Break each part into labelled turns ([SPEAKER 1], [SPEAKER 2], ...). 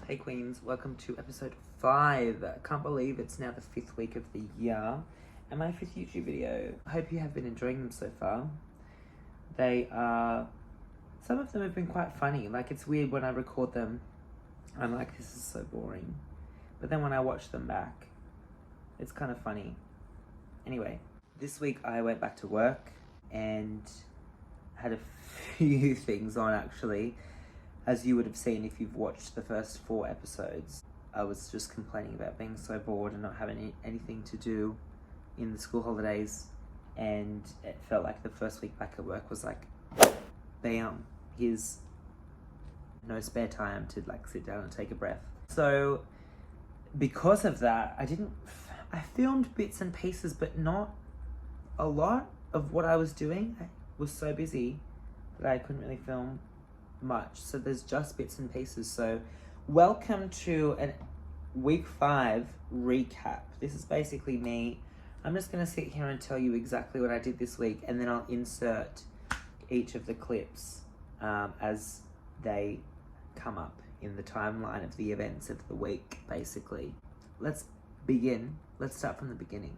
[SPEAKER 1] Hey Queens, welcome to episode 5. I can't believe it's now the 5th week of the year and my 5th YouTube video. I hope you have been enjoying them so far. Some of them have been quite funny. Like, it's weird when I record them, I'm like, this is so boring. But then when I watch them back, it's kind of funny. Anyway, this week I went back to work and had a few things on actually. As you would have seen if you've watched the first 4 episodes, I was just complaining about being so bored and not having anything to do in the school holidays, and it felt like the first week back at work was like, bam, here's no spare time to like sit down and take a breath. So because of that, I filmed bits and pieces, but not a lot of what I was doing. I was so busy that I couldn't really film much, so there's just bits and pieces. So welcome to a week 5 recap. This is basically me. I'm just going to sit here and tell you exactly what I did this week, and then I'll insert each of the clips as they come up in the timeline of the events of the week, basically. Let's begin. Let's start from the beginning.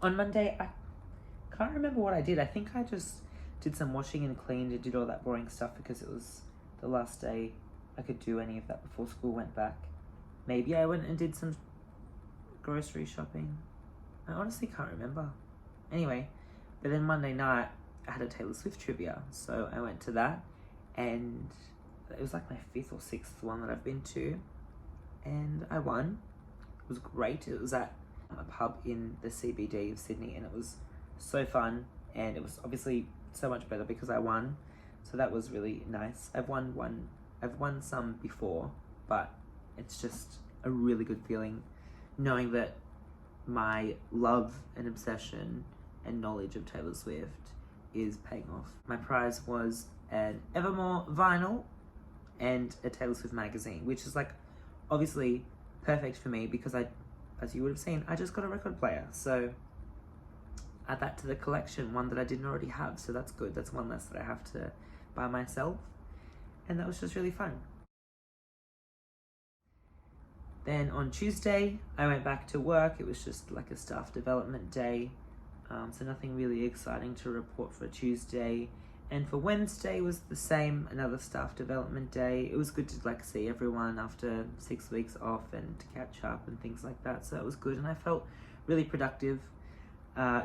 [SPEAKER 1] On Monday, I can't remember what I did. I think I just did some washing and cleaned and did all that boring stuff because it was the last day I could do any of that before school went back. Maybe I went and did some grocery shopping. I honestly can't remember. Anyway, but then Monday night I had a Taylor Swift trivia, so I went to that, and it was like my 5th or 6th one that I've been to, and I won. It was great. It was at a pub in the CBD of Sydney, and it was so fun, and it was obviously so much better because I won, so that was really nice. I've won some before, but it's just a really good feeling knowing that my love and obsession and knowledge of Taylor Swift is paying off. My prize was an Evermore vinyl and a Taylor Swift magazine, which is like obviously perfect for me because as you would have seen, I just got a record player, so add that to the collection, one that I didn't already have, so that's good. That's one less that I have to buy myself, and that was just really fun. Then on Tuesday, I went back to work. It was just like a staff development day, so nothing really exciting to report for Tuesday. And for Wednesday was the same, another staff development day. It was good to like see everyone after 6 weeks off and to catch up and things like that, so that was good, and I felt really productive.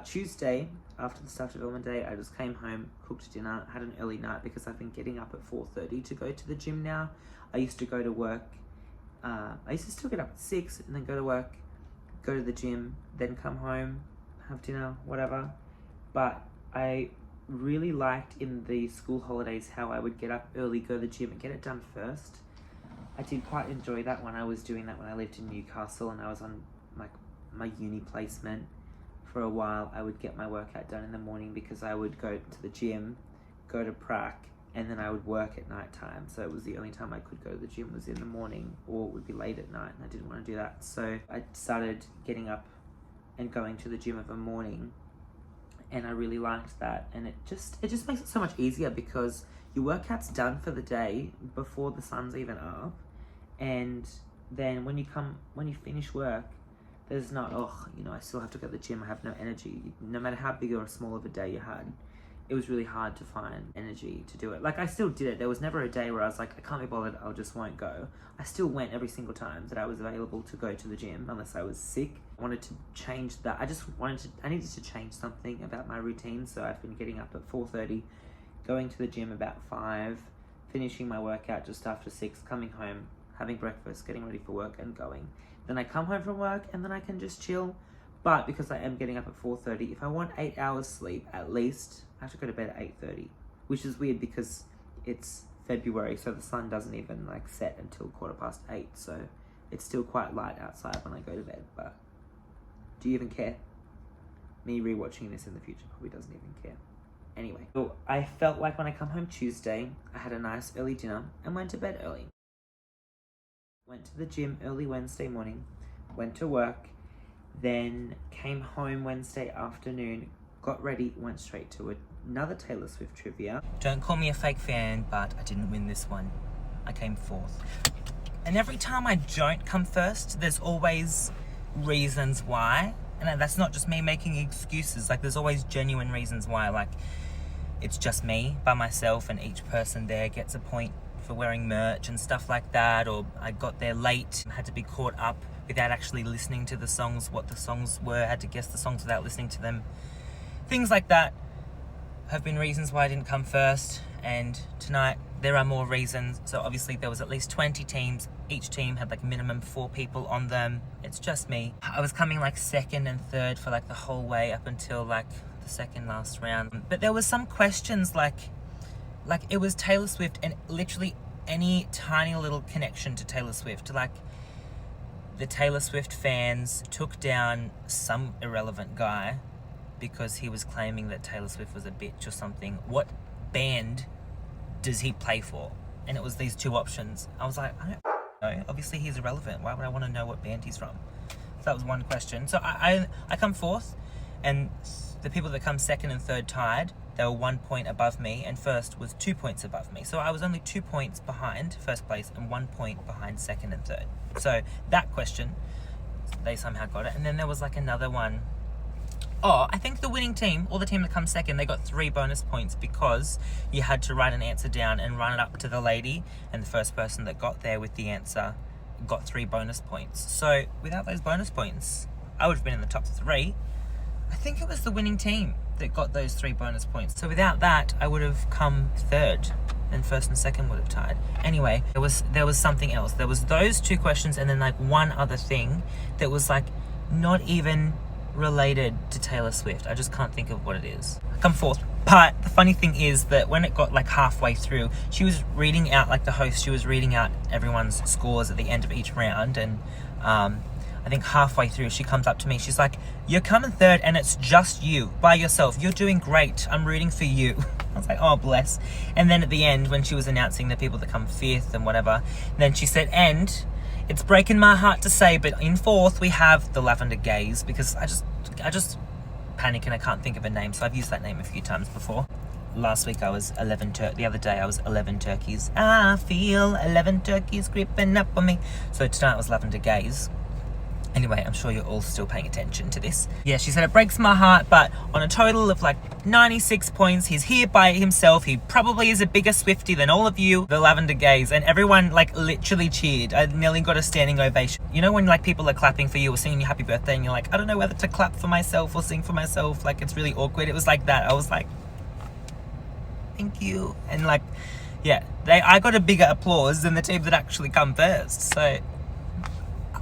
[SPEAKER 1] Tuesday, after the staff development day, I just came home, cooked dinner, had an early night because I've been getting up at 4:30 to go to the gym now. I used to go to work, I used to still get up at 6 and then go to work, go to the gym, then come home, have dinner, whatever. But I really liked in the school holidays how I would get up early, go to the gym and get it done first. I did quite enjoy that when I was doing that when I lived in Newcastle and I was on like my uni placement. For a while, I would get my workout done in the morning because I would go to the gym, go to prac, and then I would work at night time. So it was the only time I could go to the gym was in the morning, or it would be late at night, and I didn't want to do that. So I started getting up and going to the gym of a morning, and I really liked that. And it just makes it so much easier because your workout's done for the day before the sun's even up, and then when you finish work, there's not, I still have to go to the gym, I have no energy. No matter how big or small of a day you had, it was really hard to find energy to do it. Like, I still did it. There was never a day where I was like, I can't be bothered, I just won't go. I still went every single time that I was available to go to the gym, unless I was sick. I wanted to change that. I needed to change something about my routine, so I've been getting up at 4:30, going to the gym about 5, finishing my workout just after 6, coming home, having breakfast, getting ready for work, and going. Then I come home from work and then I can just chill. But because I am getting up at 4:30, if I want 8 hours sleep at least, I have to go to bed at 8:30, which is weird because it's February, so the sun doesn't even like set until 8:15, so it's still quite light outside when I go to bed. But do you even care? Me rewatching this in the future probably doesn't even care. Anyway, so I felt like when I come home Tuesday, I had a nice early dinner and went to bed early. Went to the gym early Wednesday morning, went to work, then came home Wednesday afternoon, got ready, went straight to another Taylor Swift trivia. Don't call me a fake fan, but I didn't win this one.
[SPEAKER 2] I came 4th. And every time I don't come first, there's always reasons why. And that's not just me making excuses. Like, there's always genuine reasons why. Like, it's just me by myself, and each person there gets a point for wearing merch and stuff like that. Or I got there late, had to be caught up without actually listening to the songs, what the songs were, had to guess the songs without listening to them. Things like that have been reasons why I didn't come first. And tonight there are more reasons. So obviously there was at least 20 teams. Each team had like minimum 4 people on them. It's just me. I was coming like 2nd and 3rd for like the whole way up until like the 2nd last round. But there was some questions like it was Taylor Swift, and literally any tiny little connection to Taylor Swift. Like, the Taylor Swift fans took down some irrelevant guy because he was claiming that Taylor Swift was a bitch or something. What band does he play for? And it was these 2 options. I was like, I don't know. Obviously he's irrelevant. Why would I want to know what band he's from? So that was one question. So I come 4th, and the people that come 2nd and 3rd tied. They were 1 point above me, and 1st was 2 points above me. So I was only 2 points behind 1st place and 1 point behind 2nd and 3rd. So that question, they somehow got it. And then there was like another one. Oh, I think the winning team, or the team that comes 2nd, they got 3 bonus points because you had to write an answer down and run it up to the lady, and the first person that got there with the answer got 3 bonus points. So without those bonus points, I would have been in the top 3. I think it was the winning team that got those 3 bonus points. So without that, I would have come 3rd, and 1st and 2nd would have tied. Anyway, there was something else. There was those 2 questions, and then like one other thing that was like not even related to Taylor Swift. I just can't think of what it is. I come 4th. But the funny thing is that when it got like halfway through, she was reading out, like the host, she was reading out everyone's scores at the end of each round, and I think halfway through, she comes up to me. She's like, "You're coming 3rd, and it's just you, by yourself. You're doing great. I'm rooting for you." I was like, oh, bless. And then at the end, when she was announcing the people that come 5th and whatever, then she said, "And it's breaking my heart to say, but in 4th, we have the Lavender Gaze," because I just panic and I can't think of a name. So I've used that name a few times before. Last week I was the other day I was 11 turkeys. I feel 11 turkeys creeping up on me. So tonight was Lavender Gaze. Anyway, I'm sure you're all still paying attention to this. Yeah, she said it breaks my heart, but on a total of like 96 points, he's here by himself. He probably is a bigger Swiftie than all of you, the Lavender Gaze. And everyone like literally cheered. I nearly got a standing ovation. You know when like people are clapping for you or singing you happy birthday and you're like, I don't know whether to clap for myself or sing for myself. Like, it's really awkward. It was like that. I was like, thank you. And like, yeah, I got a bigger applause than the team that actually come first. So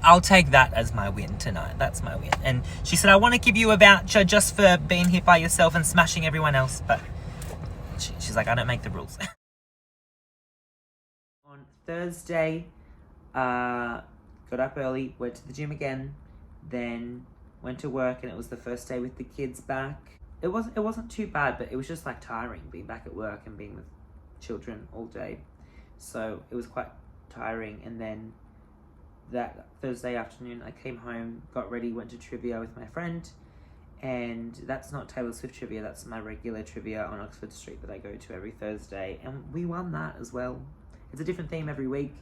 [SPEAKER 2] I'll take that as my win tonight. That's my win. And she said, I want to give you a voucher just for being here by yourself and smashing everyone else. But she's like, I don't make the rules.
[SPEAKER 1] On Thursday, got up early, went to the gym again, then went to work, and it was the first day with the kids back. It wasn't too bad, but it was just like tiring being back at work and being with children all day. So it was quite tiring. And then that Thursday afternoon, I came home, got ready, went to trivia with my friend, and that's not Taylor Swift trivia, that's my regular trivia on Oxford Street that I go to every Thursday, and we won that as well. It's a different theme every week.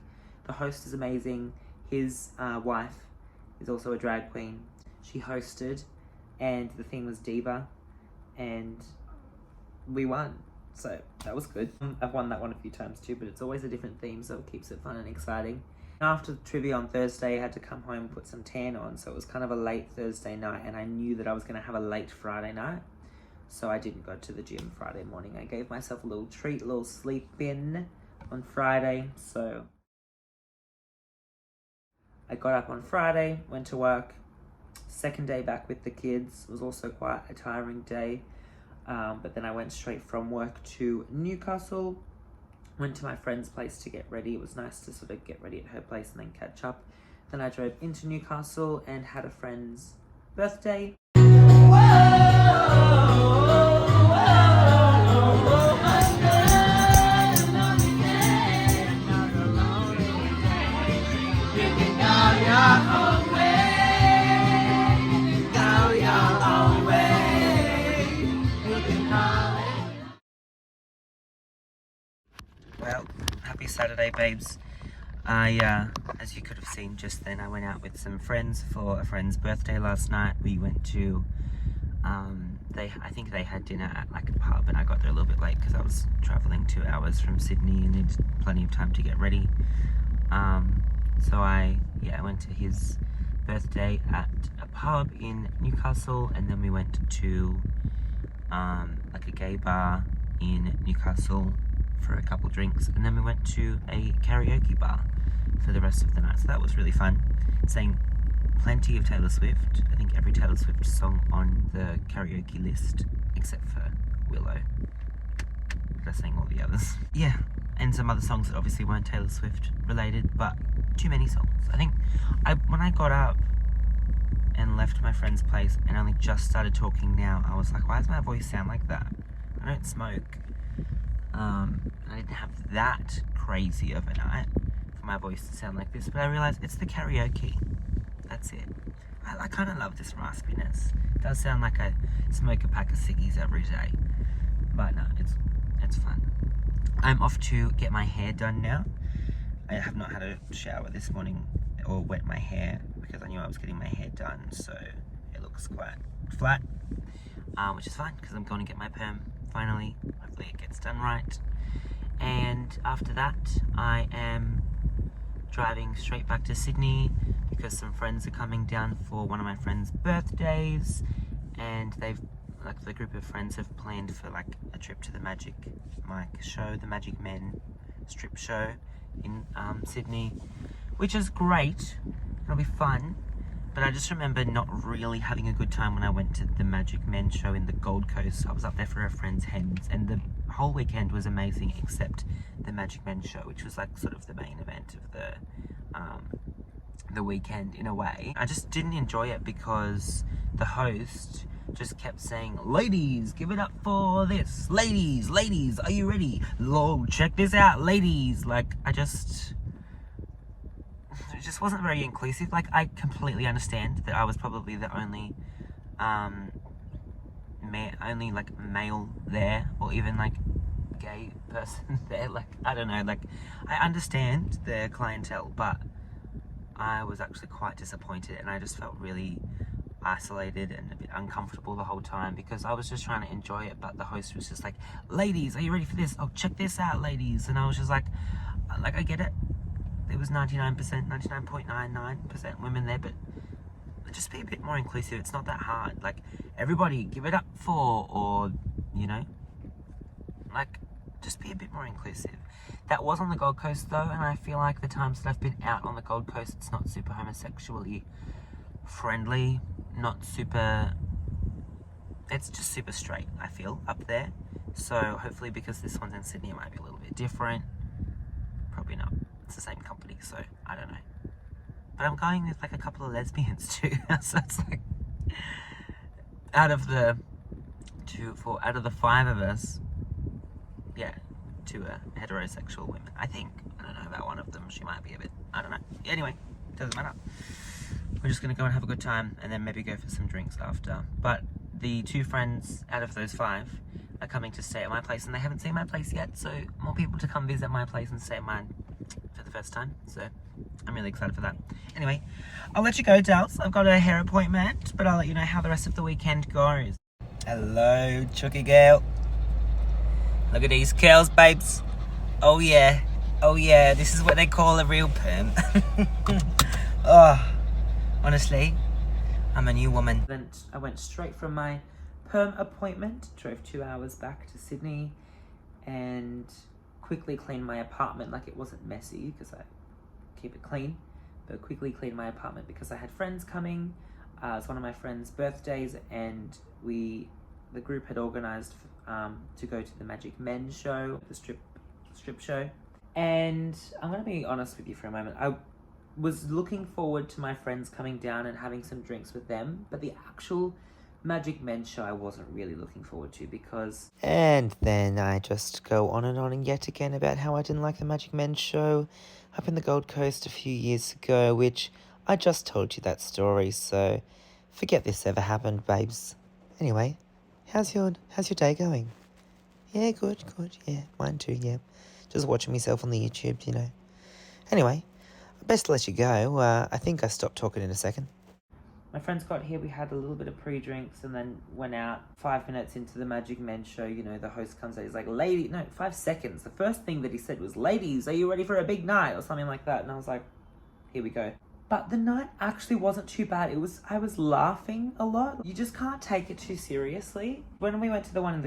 [SPEAKER 1] The host is amazing. His wife is also a drag queen. She hosted, and the theme was Diva, and we won. So that was good. I've won that one a few times too, but it's always a different theme, so it keeps it fun and exciting. After the trivia on Thursday, I had to come home and put some tan on, so it was kind of a late Thursday night, and I knew that I was going to have a late Friday night, so I didn't go to the gym Friday morning. I gave myself a little treat, a little sleep in on Friday, so I got up on Friday, went to work. Second day back with the kids. It was also quite a tiring day, but then I went straight from work to Newcastle. Went to my friend's place to get ready. It was nice to sort of get ready at her place and then catch up. Then I drove into Newcastle and had a friend's birthday.
[SPEAKER 2] Saturday, babes. I, as you could have seen just then, I went out with some friends for a friend's birthday last night. We went to, I think they had dinner at like a pub, and I got there a little bit late because I was travelling 2 hours from Sydney and needed plenty of time to get ready. So I went to his birthday at a pub in Newcastle, and then we went to like a gay bar in Newcastle for a couple drinks, and then we went to a karaoke bar for the rest of the night. So that was really fun. Sang plenty of Taylor Swift. I think every Taylor Swift song on the karaoke list except for Willow. I sang all the others. Yeah, and some other songs that obviously weren't Taylor Swift related, but too many songs. I think when I got up and left my friend's place and only just started talking now, I was like, why does my voice sound like that? I don't smoke. I didn't have that crazy of a night for my voice to sound like this, but I realised it's the karaoke. That's it. I kind of love this raspiness. It does sound like I smoke a pack of ciggies every day, but no, it's fun. I'm off to get my hair done now. I have not had a shower this morning or wet my hair because I knew I was getting my hair done, so it looks quite flat, which is fine because I'm going to get my perm finally. Hopefully it gets done right. And after that, I am driving straight back to Sydney because some friends are coming down for one of my friends' birthdays, and the group of friends have planned for like a trip to the Magic Mike show, the Magic Men strip show in Sydney, which is great. It'll be fun. But I just remember not really having a good time when I went to the Magic Men show in the Gold Coast. I was up there for a friend's hens, and the whole weekend was amazing except the Magic Men show, which was like sort of the main event of the weekend in a way. I just didn't enjoy it because the host just kept saying, ladies, give it up for this. Ladies, are you ready? Lord, check this out, ladies. Like, it just wasn't very inclusive. Like, I completely understand that I was probably the only like male there, or even like gay person there. Like, I don't know, like, I understand their clientele, but I was actually quite disappointed, and I just felt really isolated and a bit uncomfortable the whole time because I was just trying to enjoy it, but the host was just like, ladies, are you ready for this? Oh, check this out, ladies. And I was just like I get it. There was 99.99% women there, but just be a bit more inclusive. It's not that hard. Like, everybody give it up for, or, you know, like, just be a bit more inclusive. That was on the Gold Coast though, and I feel like the times that I've been out on the Gold Coast, it's not super homosexually friendly, not super, it's just super straight, I feel, up there. So hopefully, because this one's in Sydney, it might be a little bit different. Probably not. It's the same company, so I don't know. But I'm going with like a couple of lesbians too, so it's like, out of the 5 of us, yeah, 2 are heterosexual women, I think. I don't know about one of them. She might be a bit, I don't know. Anyway, doesn't matter. We're just gonna go and have a good time, and then maybe go for some drinks after. But the 2 friends out of those 5 are coming to stay at my place, and they haven't seen my place yet, so more people to come visit my place and stay at mine for the first time. So I'm really excited for that. Anyway, I'll let you go, Dals. I've got a hair appointment, but I'll let you know how the rest of the weekend goes. Hello, Chucky girl. Look at these curls, babes. Oh yeah, this is what they call a real perm. Oh, honestly, I'm a new woman.
[SPEAKER 1] Then I went straight from my perm appointment, drove 2 hours back to Sydney, and quickly cleaned my apartment. Like, it wasn't messy because I keep it clean, but quickly cleaned my apartment because I had friends coming. It's one of my friends' birthdays, and the group had organised to go to the Magic Men show, the strip show. And I'm going to be honest with you for a moment. I was looking forward to my friends coming down and having some drinks with them, but the actual Magic Men show I wasn't really looking forward to because...
[SPEAKER 3] And then I just go on and yet again about how I didn't like the Magic Men show up in the Gold Coast a few years ago, which I just told you that story, so forget this ever happened, babes. Anyway, how's your day going? Yeah, good, yeah, mine too, yeah. just watching myself on the YouTube, you know. Anyway, best to let you go. I think I stopped talking in a second.
[SPEAKER 1] My friends got here, we had a little bit of pre-drinks and then went out. 5 minutes into the Magic Men show, you know, the host comes out, he's like, 5 seconds. The first thing that he said was, ladies, are you ready for a big night? Or something like that. And I was like, here we go. But the night actually wasn't too bad. I was laughing a lot. You just can't take it too seriously. When we went to the one in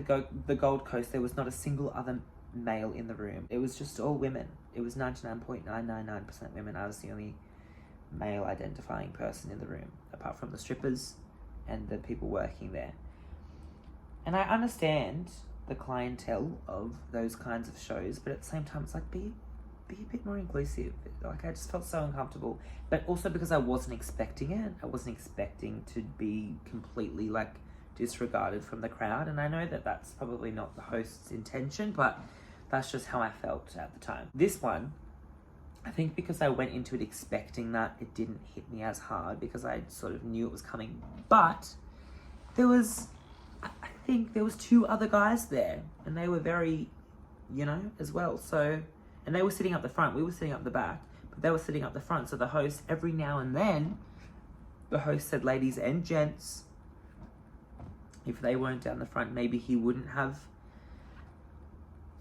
[SPEAKER 1] the Gold Coast, there was not a single other male in the room. It was just all women. It was 99.999% women. I was the only male identifying person in the room, apart from the strippers and the people working there. And I understand the clientele of those kinds of shows, but at the same time, it's like, be a bit more inclusive. Like, I just felt so uncomfortable, but also because I wasn't expecting it. I wasn't expecting to be completely like disregarded from the crowd, and I know that that's probably not the host's intention, but that's just how I felt at the time. This one, I think because I went into it expecting that, it didn't hit me as hard because I sort of knew it was coming. But I think there was 2 other guys there, and they were very, you know, as well. So, and they were sitting up the front. We were sitting up the back, but they were sitting up the front. So the host, every now and then, the host said, ladies and gents. If they weren't down the front, maybe he wouldn't have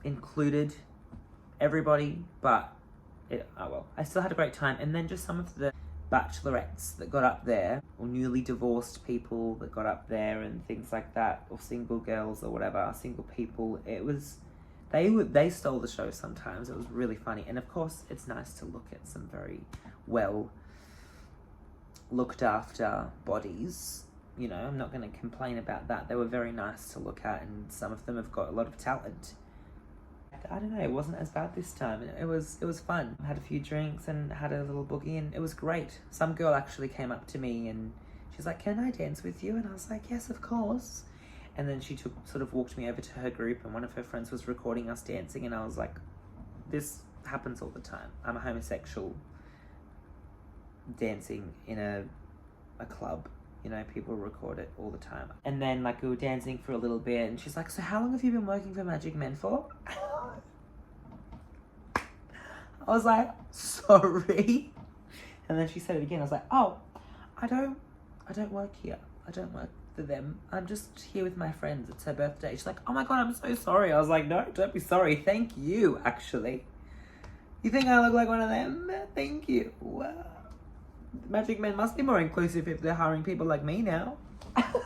[SPEAKER 1] included everybody, but oh well. I still had a great time. And then just some of the bachelorettes that got up there, or newly divorced people that got up there and things like that, or single girls or whatever, single people. It was, they stole the show sometimes. It was really funny. And of course, it's nice to look at some very well looked after bodies. You know, I'm not going to complain about that. They were very nice to look at, and some of them have got a lot of talent. I don't know, it wasn't as bad this time. It was fun. I had a few drinks and had a little boogie, and it was great. Some girl actually came up to me and she's like, can I dance with you? And I was like, yes, of course. And then she walked me over to her group, and one of her friends was recording us dancing, and I was like, this happens all the time. I'm a homosexual dancing in a club. You know, people record it all the time. And then, like, we were dancing for a little bit, and she's like, so how long have you been working for Magic Men for? I was like, sorry. And then she said it again. I was like, oh, I don't work here. I don't work for them. I'm just here with my friends. It's her birthday. She's like, oh my God, I'm so sorry. I was like, no, don't be sorry. Thank you, actually. You think I look like one of them? Thank you. Wow. Magic Men must be more inclusive if they're hiring people like me now.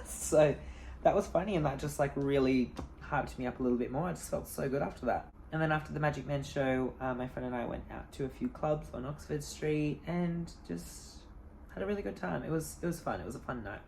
[SPEAKER 1] So that was funny, and that just like really hyped me up a little bit more. I just felt so good after that. And then after the Magic Men show, my friend and I went out to a few clubs on Oxford Street and just had a really good time. It was fun. It was a fun night.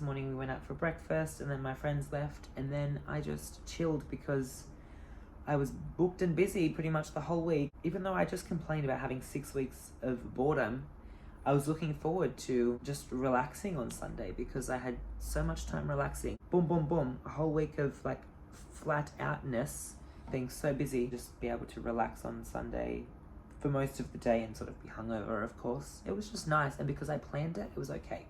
[SPEAKER 1] Morning we went out for breakfast, and then my friends left, and then I just chilled because I was booked and busy pretty much the whole week. Even though I just complained about having 6 weeks of boredom, I was looking forward to just relaxing on Sunday because I had so much time relaxing. Boom, boom, boom. A whole week of like flat outness, being so busy, just be able to relax on Sunday for most of the day and sort of be hungover, of course. It was just nice, and because I planned it, it was okay.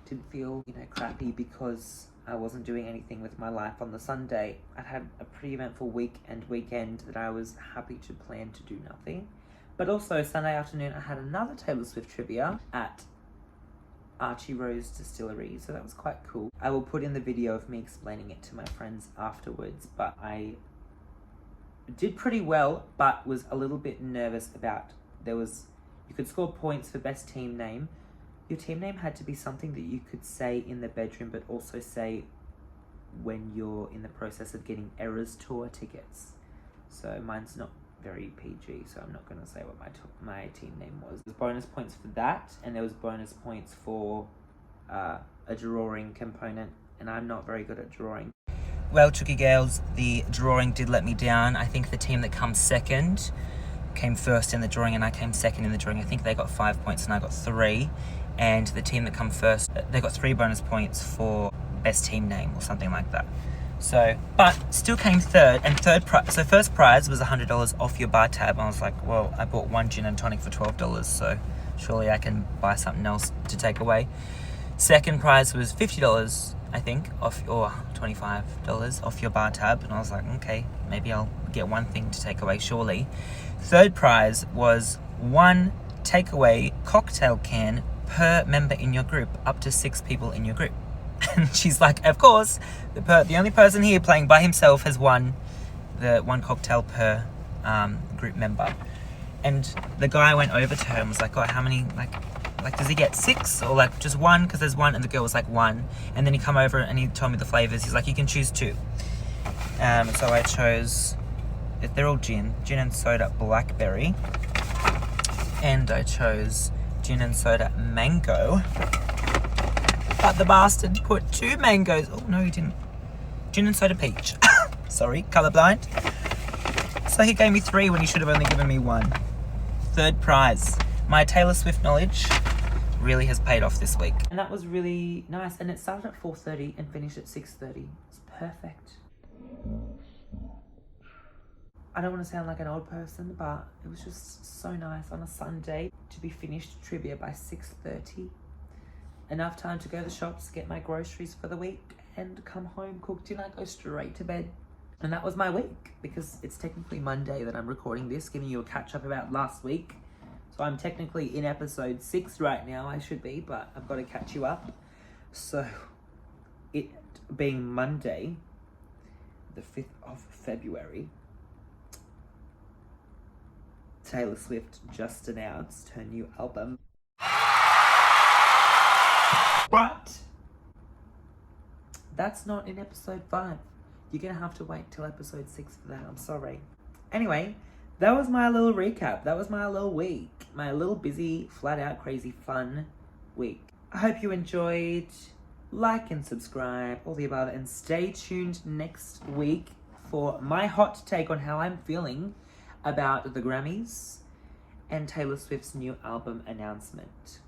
[SPEAKER 1] Didn't feel, you know, crappy because I wasn't doing anything with my life on the Sunday. I'd had a pretty eventful week and weekend that I was happy to plan to do nothing. But also Sunday afternoon I had another Taylor Swift trivia at Archie Rose Distillery, so that was quite cool. I will put in the video of me explaining it to my friends afterwards, but I did pretty well, but was a little bit nervous about, you could score points for best team name, your team name had to be something that you could say in the bedroom, but also say when you're in the process of getting Eras tour tickets. So mine's not very PG, so I'm not going to say what my team name was. There's bonus points for that, and there was bonus points for a drawing component, and I'm not very good at drawing.
[SPEAKER 2] Well, Chucky girls, the drawing did let me down. I think the team that comes second came first in the drawing, and I came second in the drawing. I think they got 5 points and I got 3. And the team that come first, they got 3 bonus points for best team name or something like that. So, but still came third, and so first prize was $100 off your bar tab. I was like, well, I bought 1 gin and tonic for $12, so surely I can buy something else to take away. Second prize was $50, I think, off, or $25 off your bar tab, and I was like, okay, maybe I'll get one thing to take away, surely. Third prize was 1 takeaway cocktail can per member in your group, up to 6 people in your group. And she's like, of course, the only person here playing by himself has won the 1 cocktail per group member. And the guy went over to her and was like, oh, how many, like does he get 6 or like just 1? Because there's 1, and the girl was like 1. And then he come over and he told me the flavors. He's like, you can choose 2. So I chose, they're all gin and soda blackberry, and I chose gin and soda mango. But the bastard put 2 mangoes. Oh, no, he didn't. Gin and soda peach. Sorry, colourblind. So he gave me 3 when he should have only given me 1. Third prize. My Taylor Swift knowledge really has paid off this week.
[SPEAKER 1] And that was really nice. And it started at 4:30 and finished at 6:30. It's perfect. I don't want to sound like an old person, but it was just so nice on a Sunday to be finished trivia by 6:30. Enough time to go to the shops, get my groceries for the week, and come home, cook dinner, go straight to bed. And that was my week, because it's technically Monday that I'm recording this, giving you a catch up about last week. So I'm technically in episode 6 right now, I should be, but I've got to catch you up. So it being Monday, the 5th of February, Taylor Swift just announced her new album. But that's not in episode 5. You're going to have to wait till episode 6 for that. I'm sorry. Anyway, that was my little recap. That was my little week. My little busy, flat out, crazy, fun week. I hope you enjoyed. Like and subscribe, all the above. And stay tuned next week for my hot take on how I'm feeling about the Grammys and Taylor Swift's new album announcement.